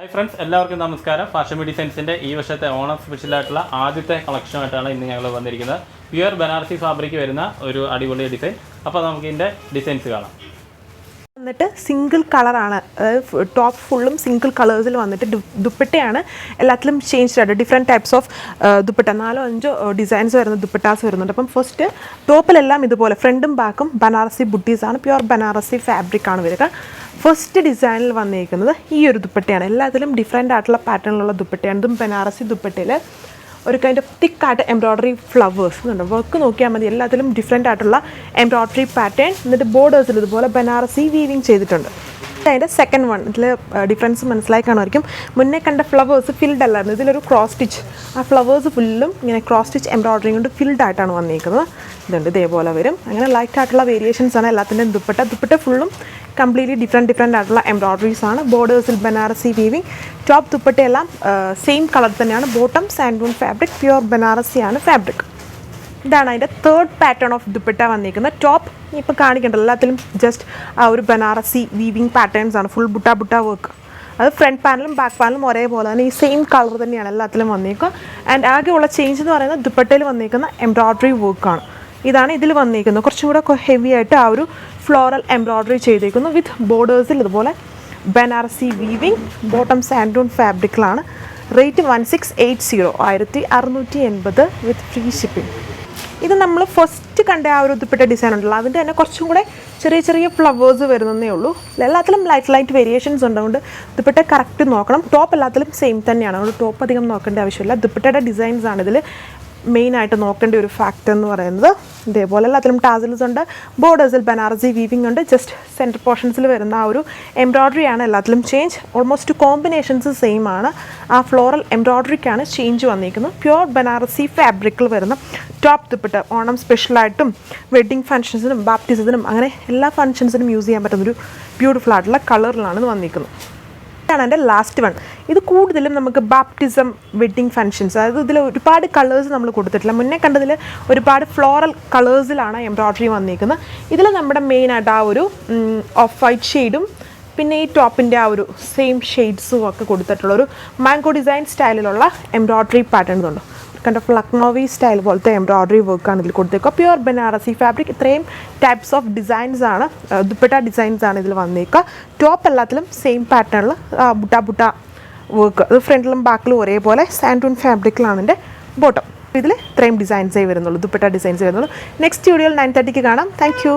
Hi friends, എല്ലാവർക്കും നമസ്കാരം. Fashion ഡിസൈൻസിന്റെ ഈ വർഷത്തെ ഓണം സ്പെഷ്യൽ ആയിട്ടുള്ള ആദ്യത്തെ കളക്ഷനുമായിട്ടാണ് ഇന്ന് ഞങ്ങൾ വന്നിരിക്കുന്നത്. പ്യുവർ ബനാറസി ഫാബ്രിക് വരുന്ന ഒരു അടിപൊളി ഡിസൈൻ. അപ്പോൾ നമുക്ക് ഇതിന്റെ ഡിസൈൻസ് കാണാം. വന്നിട്ട് സിംഗിൾ കളറാണ്, അതായത് ടോപ്പ് ഫുള്ളും സിംഗിൾ കളേഴ്സിൽ വന്നിട്ട് ദുപ്പട്ടയാണ് എല്ലാത്തിലും ചേഞ്ച് ആയിട്ട് different types of dupatta 4-5 designs വരുന്ന ദുപ്പട്ടാസ് വരുന്നുണ്ട്. അപ്പം ഫസ്റ്റ് ടോപ്പിലെല്ലാം ഇതുപോലെ ഫ്രണ്ടും ബാക്കും ബനാറസി ബുട്ടീസാണ്, പ്യുവർ ബനാറസി ഫാബ്രിക് ആണ് വരിക. ഫസ്റ്റ് ഡിസൈനിൽ വന്നിരിക്കുന്നത് ഈ ഒരു ദുപ്പട്ടയാണ്. എല്ലാത്തിലും ഡിഫറെൻ്റ് ആയിട്ടുള്ള പാറ്റേണിലുള്ള ദുപ്പട്ടയാണ്. ഇതും ബനാറസി ദുപ്പട്ടയിൽ ഒരു കൈൻഡ് ഓഫ് തിക്കായിട്ട് എംബ്രോയ്ഡറി ഫ്ലവേഴ്സ് ഉണ്ട്. വർക്ക് നോക്കിയാൽ മതി, എല്ലാത്തിലും ഡിഫറെൻ്റ് ആയിട്ടുള്ള എംബ്രോയ്ഡറി പാറ്റേൺ, എന്നിട്ട് ബോർഡേഴ്സിൽ ഇതുപോലെ ബനാറസി വീവിങ് ചെയ്തിട്ടുണ്ട്. അതിൻ്റെ സെക്കൻഡ് വൺ ഇതിൽ ഡിഫറൻസ് മനസ്സിലായി കാണുമായിരിക്കും. മുന്നേ കണ്ട ഫ്ലവേഴ്സ് ഫിൽഡ് അല്ലായിരുന്നു, ഇതിലൊരു ക്രോസ് സ്റ്റിച്ച്, ആ ഫ്ലവേഴ്സ് ഫുള്ളും ഇങ്ങനെ ക്രോസ് സ്റ്റിച്ച് എംബ്രോയ്ഡറി കൊണ്ട് ഫിൽഡ് ആയിട്ടാണ് വന്നിരിക്കുന്നത്. ഇതുണ്ട്, ഇതേപോലെ വരും. അങ്ങനെ ലൈറ്റ് ആയിട്ടുള്ള വേരിയേഷൻസ് ആണ് എല്ലാത്തിൻ്റെയും ദുപ്പട്ട ഫുള്ളും കംപ്ലീറ്റ്ലി ഡിഫറെൻ്റ് ആയിട്ടുള്ള എംബ്രോയ്ഡറീസ് ആണ്. ബോർഡേഴ്സിൽ ബനാറസി വീവിങ്, ടോപ്പ് ദുപ്പട്ടയെല്ലാം സെയിം കളർ തന്നെയാണ്. ബോട്ടം സാൻഡൂൺ ഫാബ്രിക്, പ്യുവർ ബനാറസിയാണ് ഫാബ്രിക്. ഇതാണ് അതിൻ്റെ തേർഡ് പാറ്റേൺ ഓഫ് ദുപ്പട്ട വന്നിരിക്കുന്നത്. ടോപ്പ് ഇപ്പോൾ കാണിക്കേണ്ടത് എല്ലാത്തിലും ജസ്റ്റ് ആ ഒരു ബനാറസി വീവിങ് പാറ്റേൺസ് ആണ്, ഫുൾ ബുട്ട വർക്ക്. അത് ഫ്രണ്ട് പാനലും ബാക്ക് പാനലും ഒരേപോലെ തന്നെ ഈ സെയിം കളർ തന്നെയാണ് എല്ലാത്തിലും വന്നിരിക്കുക. ആൻഡ് ആകെയുള്ള ചേഞ്ച് എന്ന് പറയുന്നത് ദുപ്പട്ടയിൽ വന്നിരിക്കുന്ന എംബ്രോയ്ഡറി വർക്കാണ്. ഇതാണ് ഇതിൽ വന്നിരിക്കുന്നത്. കുറച്ചും കൂടെ ഹെവി ആയിട്ട് ആ ഒരു ഫ്ലോറൽ എംബ്രോയ്ഡറി ചെയ്തിരിക്കുന്നു വിത്ത് ബോർഡേഴ്സിൽ ഇതുപോലെ ബനാറസി വീവിങ്. ബോട്ടം സാൻഡൂൺ ഫാബ്രിക്കിലാണ്. Rate 1680, 1680 with free shipping. ഇത് നമ്മൾ ഫസ്റ്റ് കണ്ട ആ ഒരു ദുപ്പട്ട ഡിസൈൻ ഉണ്ടല്ലോ, അതിൻ്റെ തന്നെ കുറച്ചും കൂടെ ചെറിയ ഫ്ലവേഴ്സ് വരുന്നതേ ഉള്ളൂ. എല്ലാത്തിലും ലൈറ്റ് വേരിയേഷൻസ് ഉണ്ട്. അതുകൊണ്ട് ദുപ്പട്ട കറക്റ്റ് നോക്കണം. ടോപ്പ് എല്ലാത്തിലും സെയിം തന്നെയാണ്, അതുകൊണ്ട് ടോപ്പ് അധികം നോക്കേണ്ട ആവശ്യമില്ല. ദുപ്പട്ടയുടെ ഡിസൈൻസ് ആണ് ഇതിൽ മെയിനായിട്ട് നോക്കേണ്ട ഒരു ഫാക്ടർ എന്ന് പറയുന്നത്. ഇതേപോലെ എല്ലാത്തിലും ടാസിൽസ് ഉണ്ട്, ബോർഡേഴ്സിൽ ബനാറസി വീവിംഗ് ഉണ്ട്. ജസ്റ്റ് സെൻറ്റർ പോർഷൻസിൽ വരുന്ന ആ ഒരു എംബ്രോയ്ഡറി ആണ് എല്ലാത്തിലും ചേഞ്ച്. ഓൾമോസ്റ്റ് കോമ്പിനേഷൻസ് സെയിം ആണ്. ആ ഫ്ലോറൽ എംബ്രോയ്ഡറിക്കാണ് ചേഞ്ച് വന്നിരിക്കുന്നത്. പ്യുവർ ബനാറസി ഫാബ്രിക്കിൽ വരുന്ന ടോപ്പ് ദുപ്പട്ട ഓണം സ്പെഷ്യലായിട്ടും വെഡ്ഡിങ് ഫംഗ്ഷൻസിനും ബാപ്റ്റിസത്തിനും അങ്ങനെ എല്ലാ ഫംഗ്ഷൻസിനും യൂസ് ചെയ്യാൻ പറ്റുന്നൊരു ബ്യൂട്ടിഫുൾ ആയിട്ടുള്ള കളറിലാണ് ഇത് വന്നിരിക്കുന്നത്. ഇതാണ് എൻ്റെ ലാസ്റ്റ് വൺ. ഇത് കൂടുതലും നമുക്ക് ബാപ്റ്റിസം, വെഡ്ഡിങ് ഫംഗ്ഷൻസ്, അതായത് ഇതിൽ ഒരുപാട് കളേഴ്സ് നമ്മൾ കൊടുത്തിട്ടില്ല. മുന്നേ കണ്ടതിൽ ഒരുപാട് ഫ്ലോറൽ കളേഴ്സിലാണ് എംബ്രോയ്ഡറി വന്നിരിക്കുന്നത്. ഇതിൽ നമ്മുടെ മെയിനായിട്ട് ആ ഒരു ഓഫ് വൈറ്റ് ഷെയ്ഡും പിന്നെ ഈ ടോപ്പിൻ്റെ ആ ഒരു സെയിം ഷെയ്ഡ്സും ഒക്കെ കൊടുത്തിട്ടുള്ള ഒരു മാംഗോ ഡിസൈൻ സ്റ്റൈലിലുള്ള എംബ്രോയ്ഡറി പാറ്റേൺസ് ഉണ്ട്. കണ്ട ലക്നോവി സ്റ്റൈൽ പോലത്തെ എംബ്രോയ്ഡറി വർക്കാണ് ഇതിൽ കൊടുത്തേക്കുക. Pure Banarasi fabric. ഇത്രയും ടൈപ്സ് ഓഫ് ഡിസൈൻസ് ആണ്, ദുപ്പട്ട ഡിസൈൻസ് ആണ് ഇതിൽ വന്നേക്കുക. ടോപ്പ് എല്ലാത്തിലും സെയിം പാറ്റേണിൽ ബുട്ട വർക്ക്. അത് ഫ്രണ്ടിലും ബാക്കിലും ഒരേപോലെ സാൻഡൂൺ ഫാബ്രിക്കിലാണ് ഇതിൻ്റെ ബോട്ടം. ഇതിൽ ഇത്രയും ഡിസൈൻസേ വരുന്നുള്ളൂ, ദുപ്പട്ട ഡിസൈൻസേ വരുന്നുള്ളൂ. നെക്സ്റ്റ് വീഡിയോയിൽ 9:30 കാണാം. Thank you.